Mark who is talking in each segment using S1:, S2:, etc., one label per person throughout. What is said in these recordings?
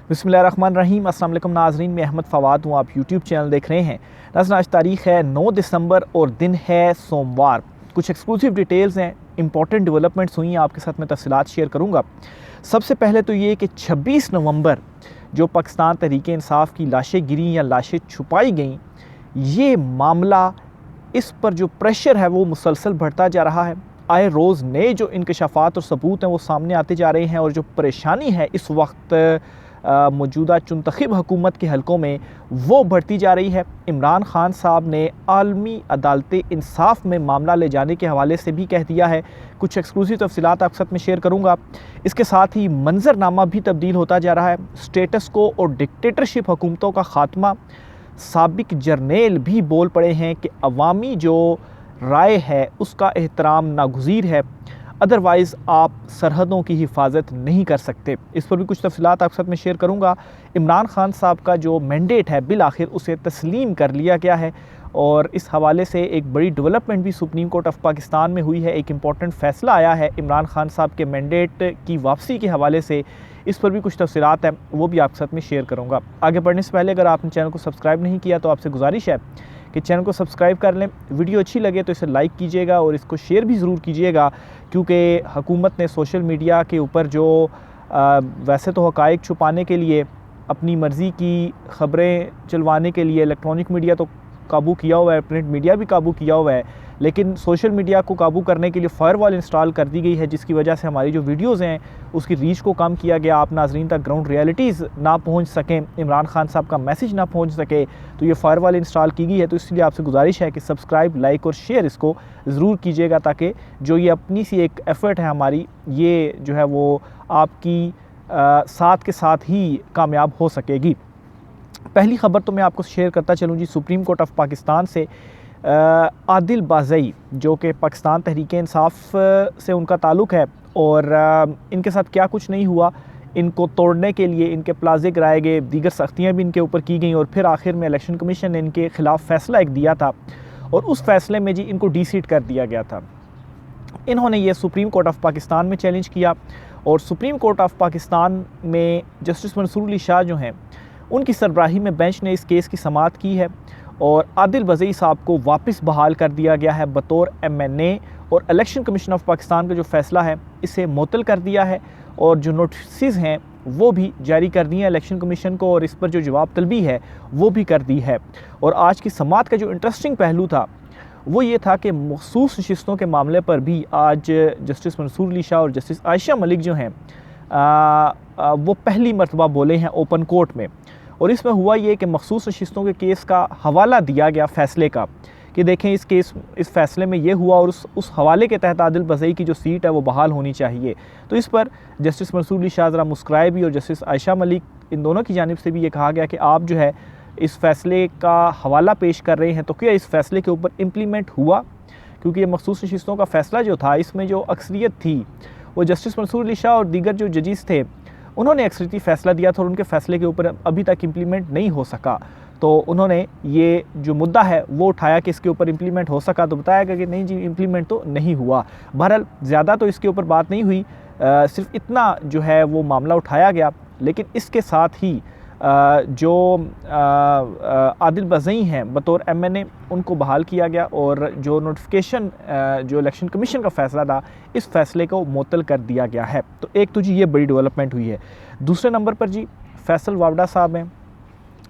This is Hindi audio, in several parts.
S1: बिस्मिल्लाहिर्रहमानिर्रहीम। अस्सलाम वालेकुम नाज़रीन, मैं अहमद फ़वाद हूँ। आप यूट्यूब चैनल देख रहे हैं। नाज़रीन, आज तारीख़ है 9 दिसंबर और दिन है सोमवार। कुछ एक्सक्लूसिव डिटेल्स हैं, इंपॉर्टेंट डेवलपमेंट्स हुई हैं, आपके साथ मैं तफ़सीलात शेयर करूँगा। सबसे पहले तो ये कि 26 नवंबर जो पाकिस्तान तहरीक इंसाफ की लाशें गिरी या लाशें छुपाई गईं, ये मामला, इस पर जो प्रेशर है वो मुसलसल बढ़ता जा रहा है। आए रोज़ नए जो इंकशाफात और सबूत हैं वो सामने आते जा रहे हैं और जो परेशानी है इस वक्त मौजूदा चुनतखब हुकूमत के हलकों में वो बढ़ती जा रही है। इमरान खान साहब ने आलमी अदालत इंसाफ में मामला ले जाने के हवाले से भी कह दिया है। कुछ एक्सक्लूसिव तफसीलात आपके साथ में शेयर करूँगा। इसके साथ ही मंजरनामा भी तब्दील होता जा रहा है। स्टेटस को और डिक्टेटरशिप हुकूमतों का ख़ात्मा। साबिक जर्नेल भी बोल पड़े हैं कि अवामी जो राय है उसका एहतराम नागुज़ीर है, अदरवाइज़ आप सरहदों की हिफाजत नहीं कर सकते। इस पर भी कुछ तफसीलात आपके साथ में शेयर करूँगा। इमरान खान साहब का जो मैंडेट है बिल आखिर उसे तस्लीम कर लिया गया है और इस हवाले से एक बड़ी डेवलपमेंट भी सुप्रीम कोर्ट ऑफ पाकिस्तान में हुई है। एक इम्पॉर्टेंट फ़ैसला आया है इमरान खान साहब के मैंडेट की वापसी के हवाले से। इस पर भी कुछ तफसीलात हैं, वो भी आपके साथ में शेयर करूँगा। आगे बढ़ने से पहले अगर आपने चैनल को सब्सक्राइब नहीं किया तो आपसे गुजारिश है कि चैनल को सब्सक्राइब कर लें। वीडियो अच्छी लगे तो इसे लाइक कीजिएगा और इसको शेयर भी ज़रूर कीजिएगा, क्योंकि हुकूमत ने सोशल मीडिया के ऊपर जो वैसे तो हक़ाइक़ छुपाने के लिए, अपनी मर्ज़ी की ख़बरें चलवाने के लिए इलेक्ट्रॉनिक मीडिया तो काबू किया हुआ है, प्रिंट मीडिया भी काबू किया हुआ है, लेकिन सोशल मीडिया को काबू करने के लिए फ़ायरवॉल इंस्टॉल कर दी गई है, जिसकी वजह से हमारी जो वीडियोज़ हैं उसकी रीच को कम किया गया। आप नाज़रीन तक ग्राउंड रियलिटीज़ ना पहुंच सकें, इमरान खान साहब का मैसेज ना पहुंच सके, तो ये फ़ायरवॉल इंस्टॉल की गई है। तो इसलिए आपसे गुजारिश है कि सब्सक्राइब, लाइक और शेयर इसको ज़रूर कीजिएगा, ताकि जो ये अपनी सी एक एफ़र्ट है हमारी, ये जो है वो आपकी साथ के साथ ही कामयाब हो सकेगी। पहली ख़बर तो मैं आपको शेयर करता चलूँ जी, सुप्रीम कोर्ट ऑफ पाकिस्तान से आदिल बाज़ई, जो कि पाकिस्तान तहरीक इंसाफ से उनका ताल्लुक़ है, और इनके साथ क्या कुछ नहीं हुआ, इनको तोड़ने के लिए इनके प्लाजे गिराए गए, दीगर सख्तियाँ भी इनके ऊपर की गई और फिर आखिर में इलेक्शन कमीशन ने इनके ख़िलाफ़ फ़ैसला एक दिया था और उस फ़ैसले में जी इनको डी-सीट कर दिया गया था। इन्होंने ये सुप्रीम कोर्ट ऑफ पाकिस्तान में चैलेंज किया और सुप्रीम कोर्ट ऑफ पाकिस्तान में जस्टिस मंसूर अली शाह जो हैं उनकी सरबराही में बेंच ने इस केस की समाअत की है और आदिल बाज़ई साहब को वापस बहाल कर दिया गया है बतौर MNA, और इलेक्शन कमीशन ऑफ पाकिस्तान का जो फ़ैसला है इसे मुअत्तल कर दिया है और जो नोटिस हैं वो भी जारी कर दिए हैं इलेक्शन कमीशन को, और इस पर जो जवाब तलबी है वो भी कर दी है। और आज की समाअत का जो इंटरेस्टिंग पहलू था वो ये था कि मखसूस नशिस्तों के मामले पर भी आज जस्टिस मंसूर अली शाह और जस्टिस आयशा मलिक जो हैं वो पहली मरतबा बोले हैं ओपन कोर्ट में। और इसमें हुआ ये कि मखसूस नशिस्तों के केस का हवाला दिया गया फ़ैसले का, कि देखें इस फ़ैसले में ये हुआ और उस हवाले के तहत आदिल बाज़ई की जो सीट है वो बहाल होनी चाहिए। तो इस पर जस्टिस मंसूर अली शाह ज़रा मुस्कुराए भी और जस्टिस आयशा मलिक, इन दोनों की जानिब से भी ये कहा गया कि आप जो है इस फ़ैसले का हवाला पेश कर रहे हैं तो क्या इस फ़ैसले के ऊपर इम्प्लीमेंट हुआ, क्योंकि ये मखसूस नशिस्तों का फ़ैसला जो था इसमें जो अक्सरियत थी वो जस्टिस मंसूर अली शाह और दीगर जो जजेस थे उन्होंने अक्सरियती फ़ैसला दिया था और उनके फ़ैसले के ऊपर अभी तक इम्प्लीमेंट नहीं हो सका। तो उन्होंने ये जो मुद्दा है वो उठाया कि इसके ऊपर इम्प्लीमेंट हो सका, तो बताया गया कि नहीं जी इम्प्लीमेंट तो नहीं हुआ। बहरहाल ज़्यादा तो इसके ऊपर बात नहीं हुई, सिर्फ इतना जो है वो मामला उठाया गया। लेकिन इसके साथ ही जो आदिल बाज़ई हैं बतौर MNA उनको बहाल किया गया और जो नोटिफिकेशन जो इलेक्शन कमीशन का फ़ैसला था इस फ़ैसले को मुअत्तल कर दिया गया है। तो एक तो जी ये बड़ी डेवलपमेंट हुई है। दूसरे नंबर पर जी फैसल वावड़ा साहब हैं।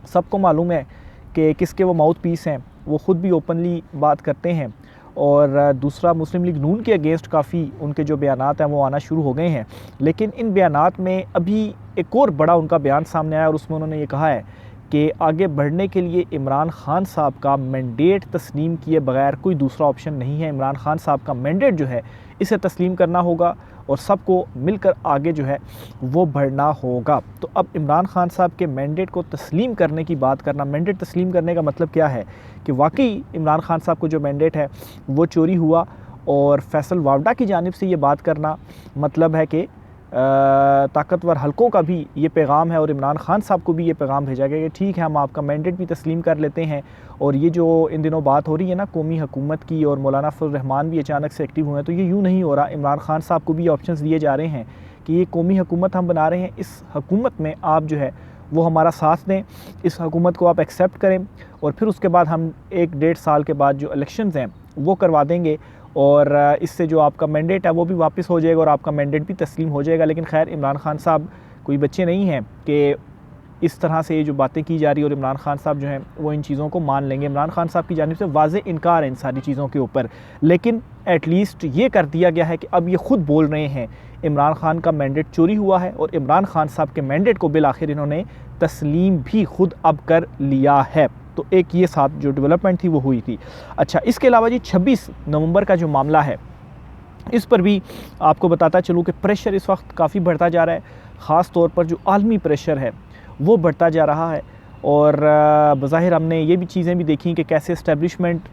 S1: सबको मालूम है कि किसके वो माउथ पीस हैं, वो ख़ुद भी ओपनली बात करते हैं। और दूसरा, मुस्लिम लीग नून के अगेंस्ट काफ़ी उनके जो बयानात हैं वो आना शुरू हो गए हैं। लेकिन इन बयानात में अभी एक और बड़ा उनका बयान सामने आया और उसमें उन्होंने ये कहा है कि आगे बढ़ने के लिए इमरान खान साहब का मैंडेट तस्लीम किए बगैर कोई दूसरा ऑप्शन नहीं है। इमरान खान साहब का मैंडेट जो है इसे तस्लीम करना होगा और सबको मिलकर आगे जो है वो बढ़ना होगा। तो अब इमरान खान साहब के मैंडेट को तस्लीम करने की बात करना, मैंडेट तस्लीम करने का मतलब क्या है कि वाकई इमरान खान साहब को जो मैंडेट है वो चोरी हुआ, और फैसल वावड़ा की जानिब से ये बात करना मतलब है कि ताकतवर हलकों का भी ये पैगाम है और इमरान खान साहब को भी ये पैगाम भेजा गया कि ठीक है हम आपका मैंडेट भी तस्लीम कर लेते हैं। और ये जो इन दिनों बात हो रही है ना कौमी हुकूमत की, और मौलाना फजल रहमान भी अचानक से एक्टिव हुए हैं, तो ये यूँ नहीं हो रहा। इमरान खान साहब को भी ऑप्शंस दिए जा रहे हैं कि ये कौमी हुकूमत हम बना रहे हैं, इस हुकूमत में आप जो है वो हमारा साथ दें, इस हुकूमत को आप एक्सेप्ट करें और फिर उसके बाद हम 1-1.5 साल के बाद जो इलेक्शंस हैं वो करवा देंगे और इससे जो आपका मैंडेट है वो भी वापस हो जाएगा और आपका मैंडेट भी तस्लीम हो जाएगा। लेकिन खैर इमरान खान साहब कोई बच्चे नहीं हैं कि इस तरह से ये जो बातें की जा रही है और इमरान खान साहब जो हैं वो इन चीज़ों को मान लेंगे। इमरान खान साहब की जानिब से वाज़े इनकार है इन सारी चीज़ों के ऊपर, लेकिन एटलीस्ट ये कर दिया गया है कि अब ये ख़ुद बोल रहे हैं इमरान खान का मैंडेट चोरी हुआ है और इमरान खान साहब के मैंडेट को बिल आखिर इन्होंने तस्लीम भी खुद अब कर लिया है। तो एक ये साथ जो डेवलपमेंट थी वो हुई थी। अच्छा, इसके अलावा जी 26 नवंबर का जो मामला है इस पर भी आपको बताता चलूँ कि प्रेशर इस वक्त काफ़ी बढ़ता जा रहा है, ख़ास तौर पर जो आलमी प्रेशर है वो बढ़ता जा रहा है और बज़ाहिर हमने ये भी चीज़ें भी देखी कि कैसे इस्टेब्लिशमेंट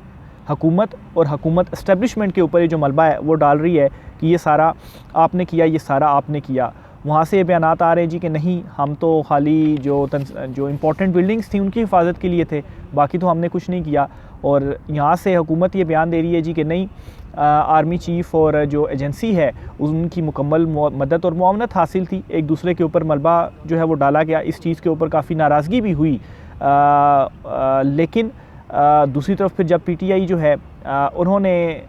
S1: हुकूमत और हुकूमत इस्टेब्लिशमेंट के ऊपर ये जो मलबा है वो डाल रही है कि ये सारा आपने किया, ये सारा आपने किया। वहाँ से बयानात आ रहे हैं जी कि नहीं, हम तो खाली जो इम्पोर्टेंट बिल्डिंग्स थी उनकी हिफाजत के लिए थे, बाकी तो हमने कुछ नहीं किया। और यहाँ से हुकूमत ये बयान दे रही है जी कि नहीं, आर्मी चीफ़ और जो एजेंसी है उनकी मुकम्मल मदद और मुआवनत हासिल थी। एक दूसरे के ऊपर मलबा जो है वो डाला गया, इस चीज़ के ऊपर काफ़ी नाराज़गी भी हुई। लेकिन दूसरी तरफ फिर जब PTI जो है उन्होंने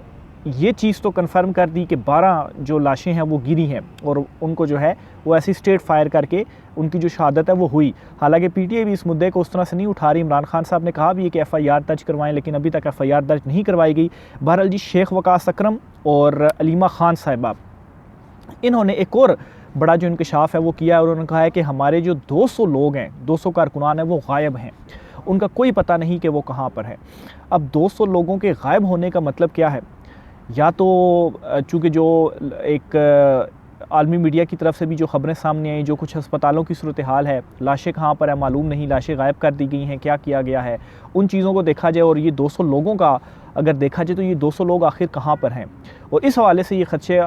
S1: ये चीज़ तो कंफर्म कर दी कि 12 जो लाशें हैं वो गिरी हैं और उनको जो है वो ऐसी स्ट्रेट फायर करके उनकी जो शहादत है वो हुई। हालांकि PTI भी इस मुद्दे को उस तरह से नहीं उठा रही। इमरान खान साहब ने कहा भी है कि FIR दर्ज करवाएं, लेकिन अभी तक FIR दर्ज नहीं करवाई गई। बहरहाल जी, शेख वकास अकरम और अलीमा खान साहिबा इन्होंने एक और बड़ा जो इंकशाफ है वो किया और उन्होंने कहा है कि हमारे जो 200 लोग हैं, 200 कारकुनान हैं, वो गायब हैं, उनका कोई पता नहीं कि वो कहाँ पर है। अब 200 लोगों के गायब होने का मतलब क्या है? या तो चूँकि जो एक आलमी मीडिया की तरफ से भी जो ख़बरें सामने आई, जो कुछ अस्पतालों की सूरत हाल है, लाशें कहाँ पर है मालूम नहीं, लाशें गायब कर दी गई हैं, क्या किया गया है, उन चीज़ों को देखा जाए और ये 200 लोगों का अगर देखा जाए तो ये 200 लोग आखिर कहाँ पर हैं। और इस हवाले से ये खदशे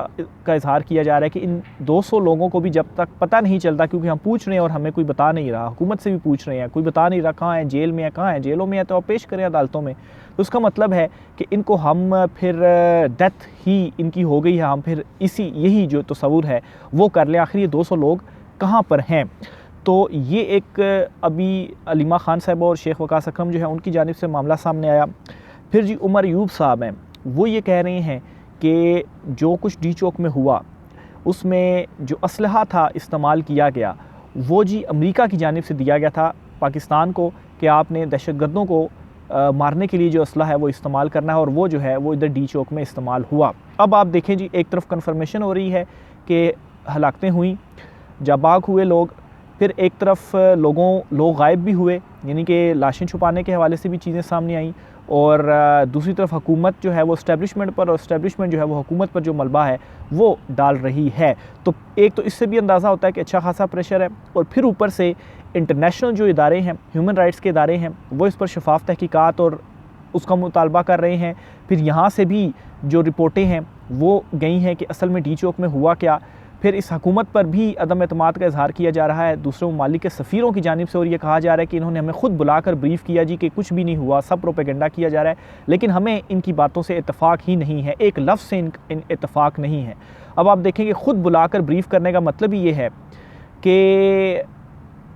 S1: का इजहार किया जा रहा है कि इन 200 लोगों को भी जब तक पता नहीं चलता, क्योंकि हम पूछ रहे हैं और हमें कोई बता नहीं रहा, हुकूमत से भी पूछ रहे हैं, कोई बता नहीं रहा कहाँ है, जेल में है, कहाँ है, जेलों में है तो आप पेश करें अदालतों में। तो उसका मतलब है कि इनको हम फिर डेथ ही इनकी हो गई है, हम फिर यही जो तस्वुर है वो कर लें, आखिर ये 200 लोग कहाँ पर हैं। तो ये एक अभी अलीमा खान साहब और शेख वकास अकरम जो है उनकी जानिब से मामला सामने आया। फिर जी उमर अयूब साहब हैं, वो ये कह रहे हैं कि जो कुछ डी चौक में हुआ उसमें जो असलहा था इस्तेमाल किया गया वो जी अमेरिका की जानिब से दिया गया था पाकिस्तान को कि आपने दहशतगर्दों को मारने के लिए जो असला है वो इस्तेमाल करना है, और वो जो है वो इधर डी चौक में इस्तेमाल हुआ। अब आप देखें जी, एक तरफ कन्फर्मेशन हो रही है कि हलाकतें हुई, जाबाग हुए लोग, फिर एक तरफ लोग गायब भी हुए, यानी कि लाशें छुपाने के हवाले से भी चीज़ें सामने आई, और दूसरी तरफ हुकूमत जो है वो इस्टेब्लिशमेंट पर और इस्टेब्लिशमेंट जो है वो हुकूमत पर जो मलबा है वो डाल रही है। तो एक तो इससे भी अंदाज़ा होता है कि अच्छा खासा प्रेशर है, और फिर ऊपर से इंटरनेशनल जो इदारे हैं, ह्यूमन राइट्स के इदारे हैं, वो इस पर शफाफ तहकीकात और उसका मुतालबा कर रहे हैं। फिर यहाँ से भी जो रिपोर्टें हैं वो गई हैं कि असल में डी चौक में हुआ क्या। फिर इस हुकूमत पर भी अदम एतमाद का इजहार किया जा रहा है दूसरे ममालिक के सफ़ीरों की जानिब से, और ये कहा जा रहा है कि इन्होंने हमें खुद बुलाकर ब्रीफ़ किया जी कि कुछ भी नहीं हुआ, सब प्रोपेगेंडा किया जा रहा है, लेकिन हमें इनकी बातों से इत्तफ़ाक़ ही नहीं है, एक लफ्ज़ से इन इत्तफ़ाक़ नहीं है। अब आप देखेंगे खुद बुलाकर ब्रीफ़ करने का मतलब ही ये है कि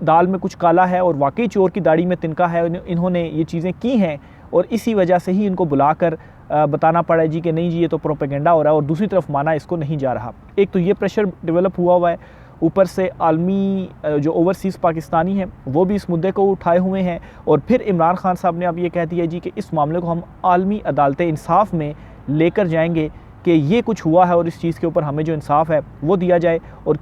S1: दाल में कुछ काला है और वाकई चोर की दाढ़ी में तिनका है, इन्होंने ये चीज़ें की हैं और इसी वजह से ही इनको बुलाकर बताना पड़ा जी कि नहीं जी ये तो प्रोपेगेंडा हो रहा है, और दूसरी तरफ माना इसको नहीं जा रहा। एक तो ये प्रेशर डेवलप हुआ है, ऊपर से आलमी जो ओवरसीज़ पाकिस्तानी हैं वो भी इस मुद्दे को उठाए हुए हैं, और फिर इमरान खान साहब ने अब ये कह दिया जी कि इस मामले को हम आलमी अदालत इंसाफ में लेकर जाएंगे कि ये कुछ हुआ है और इस चीज़ के ऊपर हमें जो इंसाफ है वो दिया जाए। और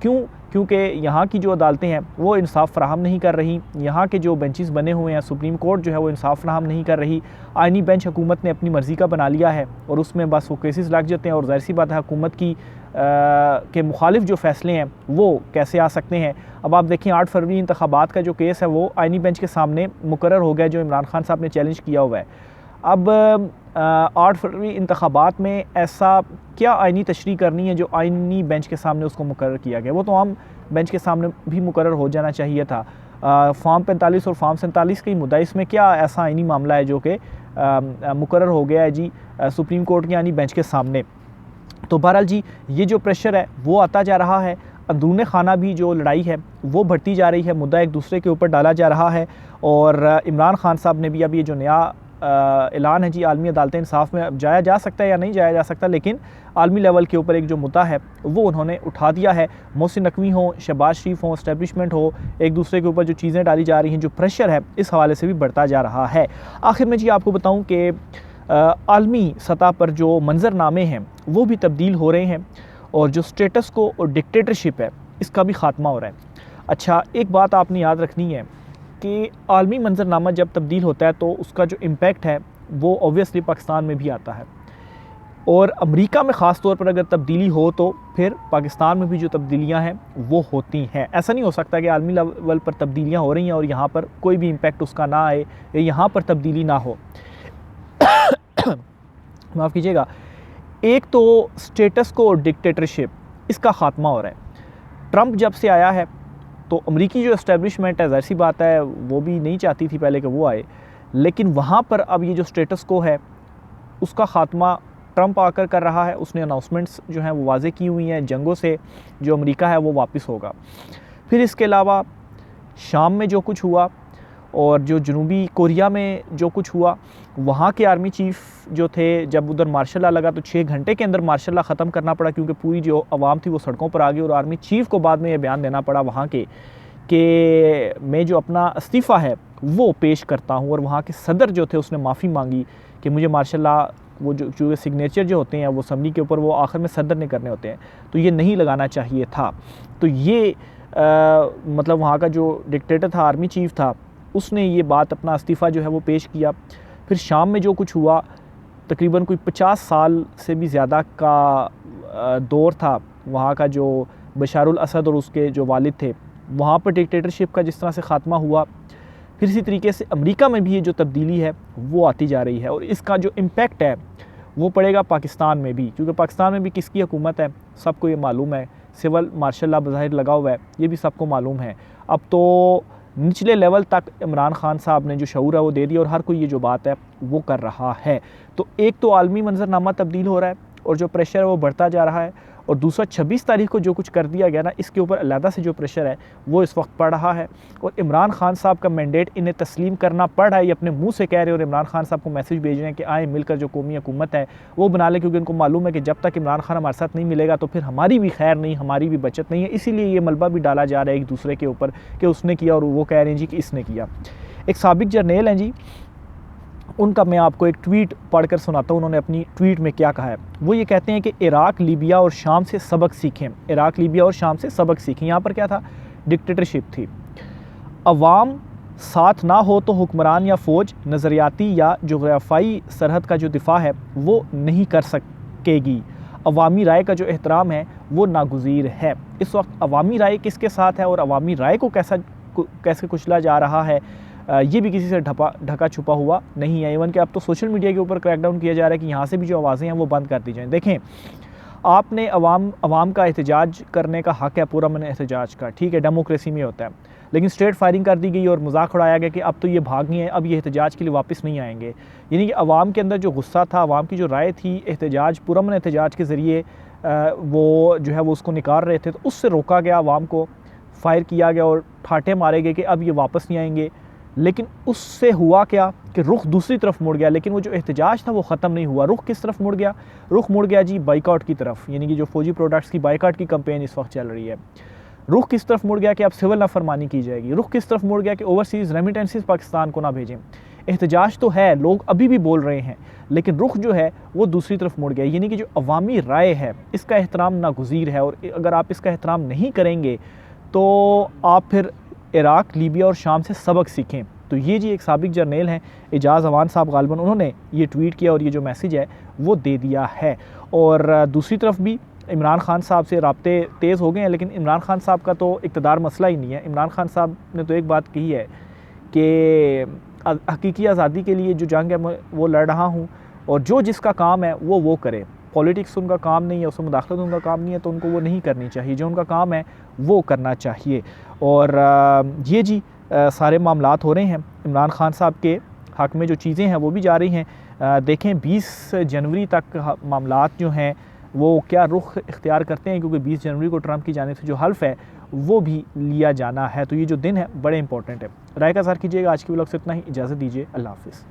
S1: क्योंकि यहाँ की जो अदालतें हैं वो इंसाफ फराहम नहीं कर रही, यहाँ के जो बेंचेस बने हुए हैं, सुप्रीम कोर्ट जो है वो इंसाफ फराहम नहीं कर रही, आइनी बेंच हुकूमत ने अपनी मर्ज़ी का बना लिया है और उसमें बस वो केसेस लग जाते हैं, और ज़ाहिर सी बात है हुकूमत की के मुखालिफ जो फ़ैसले हैं वो कैसे आ सकते हैं। अब आप देखें 8 फरवरी इंतखाबात का जो केस है वो आइनी बेंच के सामने मुकर्रर हो गया, जो इमरान खान साहब ने चैलेंज किया हुआ है। अब 8 फरवरी इंतखाबात में ऐसा क्या आइनी तशरीह करनी है जो आइनी बेंच के सामने उसको मुकर्रर किया गया, वो तो आम बेंच के सामने भी मुकर्रर हो जाना चाहिए था। फॉर्म 45 और फॉर्म 47 का ही मुद्दा, इसमें क्या ऐसा आइनी मामला है जो कि मुकर्रर हो गया है जी सुप्रीम कोर्ट के यानी बेंच के सामने। तो बहरहाल जी ये जो प्रेशर है वो आता जा रहा है। अंदरूने खाना भी जो लड़ाई है वो बढ़ती जा रही है, मुद्दा एक दूसरे के ऊपर डाला जा रहा है। और इमरान खान साहब ने भी अब ये जो नया ऐलान है जी आलमी अदालत इंसाफ में, अब जाया जा सकता है या नहीं जाया जा सकता, लेकिन आलमी लेवल के ऊपर एक जो मुद्दा है वो उन्होंने उठा दिया है। मोहसिन नकवी हो, शहबाज शरीफ हो, इस्टेब्लिशमेंट हो, एक दूसरे के ऊपर जो चीज़ें डाली जा रही हैं, जो प्रेशर है इस हवाले से भी बढ़ता जा रहा है। आखिर में जी आपको बताऊँ कि आलमी सतह पर जो मंजरनामे हैं वो भी तब्दील हो रहे हैं और जो स्टेटस को और डिक्टेटरशिप है इसका भी ख़ात्मा हो रहा है। अच्छा, एक बात आपने याद रखनी है कि आलमी मंजरनामा जब तब्दील होता है तो उसका जो इम्पैक्ट है वो ऑब्वियसली पाकिस्तान में भी आता है, और अमेरिका में ख़ास तौर पर अगर तब्दीली हो तो फिर पाकिस्तान में भी जो तब्दीलियां हैं वो होती हैं। ऐसा नहीं हो सकता कि आलमी लेवल पर तब्दीलियां हो रही हैं और यहाँ पर कोई भी इम्पैक्ट उसका ना आए या यहाँ पर तब्दीली ना हो। माफ़ कीजिएगा। एक तो स्टेटस को और डिक्टेटरशिप इसका ख़ात्मा हो रहा है। ट्रंप जब से आया है तो अमेरिकी जो इस्टेब्लिशमेंट है, ज़ाहिर सी बात है वो भी नहीं चाहती थी पहले कि वो आए, लेकिन वहाँ पर अब ये जो स्टेटस को है उसका ख़ात्मा ट्रंप आकर कर रहा है। उसने अनाउंसमेंट्स जो हैं वो वाज़े की हुई हैं, जंगों से जो अमेरिका है वो वापस होगा। फिर इसके अलावा शाम में जो कुछ हुआ और जो जनूबी कोरिया में जो कुछ हुआ, वहाँ के आर्मी चीफ़ जो थे, जब उधर मार्शल लॉ लगा तो 6 घंटे के अंदर मार्शल लॉ ख़त्म करना पड़ा, क्योंकि पूरी जो आवाम थी वो सड़कों पर आ गई और आर्मी चीफ़ को बाद में ये बयान देना पड़ा वहाँ के कि मैं जो अपना इस्तीफ़ा है वो पेश करता हूँ। और वहाँ के सदर जो थे उसने माफ़ी मांगी कि मुझे मार्शल लॉ वो जो सिग्नेचर जो होते हैं वो असम्बली के ऊपर वो आखिर में सदर ने करने होते हैं, तो ये नहीं लगाना चाहिए था। तो ये मतलब वहाँ का जो डिक्टेटर था, आर्मी चीफ़ था, उसने ये बात अपना इस्तीफ़ा जो है वो पेश किया। फिर शाम में जो कुछ हुआ, तकरीबन कोई 50 साल से भी ज़्यादा का दौर था वहाँ का, जो बशारुल असद और उसके जो वालिद थे, वहाँ पर डिक्टेटरशिप का जिस तरह से ख़ात्मा हुआ, फिर इसी तरीके से अमेरिका में भी ये जो तब्दीली है वो आती जा रही है। और इसका जो इम्पैक्ट है वो पड़ेगा पाकिस्तान में भी, क्योंकि पाकिस्तान में भी किसकी हुकूमत है सबको ये मालूम है। सिविल मार्शल लॉ बज़ाहिर लगा हुआ है, ये भी सबको मालूम है। अब तो निचले लेवल तक इमरान खान साहब ने जो शऊर है वो दे दिया और हर कोई ये जो बात है वो कर रहा है। तो एक तो आलमी मंजरनामा तब्दील हो रहा है और जो प्रेशर है वो बढ़ता जा रहा है, और दूसरा 26 तारीख को जो कुछ कर दिया गया ना, इसके ऊपर अलहदा से जो प्रेशर है वो इस वक्त पड़ रहा है। और इमरान खान साहब का मैंडेट इन्हें तस्लीम करना पड़ रहा है, ये अपने मुंह से कह रहे हैं, और इमरान खान साहब को मैसेज भेज रहे हैं कि आए मिलकर जो कौमी हुकूमत है वो बना लें, क्योंकि उनको मालूम है कि जब तक इमरान खान हमारे साथ नहीं मिलेगा तो फिर हमारी भी खैर नहीं, हमारी भी बचत नहीं है। इसीलिए ये मलबा भी डाला जा रहा है एक दूसरे के ऊपर कि उसने किया और वो कह रहे हैं जी कि इसने किया। एक साबिक जर्नेल हैं जी, उनका मैं आपको एक ट्वीट पढ़कर सुनाता हूँ। उन्होंने अपनी ट्वीट में क्या कहा है। वो ये कहते हैं कि इराक, लीबिया और शाम से सबक सीखें। इराक, लीबिया और शाम से सबक सीखें। यहाँ पर क्या था? डिक्टेटरशिप थी। अवाम साथ ना हो तो हुक्मरान या फ़ौज नज़रियाती या जोग्राफाई सरहद का जो दिफा है वो नहीं कर सकेगी। अवामी राय का जो एहतराम है वो नागुज़ीर है। इस वक्त अवामी राय किसके साथ है और अवामी राय को कैसे कुचला जा रहा है, ये भी किसी से ढका छुपा हुआ नहीं है। इवन कि अब तो सोशल मीडिया के ऊपर क्रैकडाउन किया जा रहा है कि यहाँ से भी जो आवाज़ें हैं वो बंद कर दी जाएँ। देखें, आपने अवाम का एहतजाज करने का हक़ है, पूरा मन एहतजाज का, ठीक है, डेमोक्रेसी में होता है, लेकिन स्ट्रेट फायरिंग कर दी गई और मजाक उड़ाया गया कि अब तो ये भाग गए हैं, अब ये एहतजाज के लिए वापस नहीं आएंगे। यानी कि अवाम के अंदर जो गुस्सा था, अवाम की जो राय थी, एहतजाज, पुरअमन एहतजाज के ज़रिए वो जो है वो उसको निकाल रहे थे, तो उससे रोका गया, अवाम को फायर किया गया और ठाटे मारे गए कि अब ये वापस नहीं आएंगे। लेकिन उससे हुआ क्या कि रुख दूसरी तरफ मुड़ गया, लेकिन वो जो एहतजाज था वो ख़त्म नहीं हुआ। रुख किस तरफ मुड़ गया? रुख मुड़ गया जी बाइकआउट की तरफ, यानी कि जो फौजी प्रोडक्ट्स की बाइकआउट की कैंपेन इस वक्त चल रही है। रुख किस तरफ मुड़ गया कि अब सिविल नाफरमानी की जाएगी। रुख किस तरफ मुड़ गया कि ओवरसीज़ रेमिटेंसेस पाकिस्तान को ना भेजें। एहतजाज तो है, लोग अभी भी बोल रहे हैं, लेकिन रुख जो है वो दूसरी तरफ मुड़ गया। यानी कि जो अवामी राय है इसका एहतराम नागुज़ीर है, और अगर आप इसका एहतराम नहीं करेंगे तो आप फिर इराक, लीबिया और शाम से सबक सीखें। तो ये जी एक साबिक जर्नल हैं एजाज़ अवान साहब गालिबन, उन्होंने ये ट्वीट किया और ये जो मैसेज है वो दे दिया है। और दूसरी तरफ भी इमरान खान साहब से राब्ते तेज़ हो गए हैं, लेकिन इमरान खान साहब का तो इक़्तिदार मसला ही नहीं है। इमरान खान साहब ने तो एक बात कही है कि हकीकी आज़ादी के लिए जो जंग है वो लड़ रहा हूँ, और जो जिसका काम है वो करे। पॉलिटिक्स उनका काम नहीं है, उसमें मुदाखलत उनका काम नहीं है, तो उनको वो नहीं करनी चाहिए। जो उनका काम है वो करना चाहिए। और ये जी सारे मामलात हो रहे हैं इमरान खान साहब के हक़ में, जो चीज़ें हैं वो भी जा रही हैं। देखें 20 जनवरी तक मामलात जो हैं वो क्या रुख इख्तियार करते हैं, क्योंकि 20 जनवरी को ट्रंप की जानिब से जो हल्फ है वो भी लिया जाना है। तो ये जो दिन है बड़े इंपॉर्टेंट है। राय का इज़हार कीजिएगा। आज की व्लॉग से इतना ही, इजाज़त दीजिए, अल्लाह हाफ़िज़।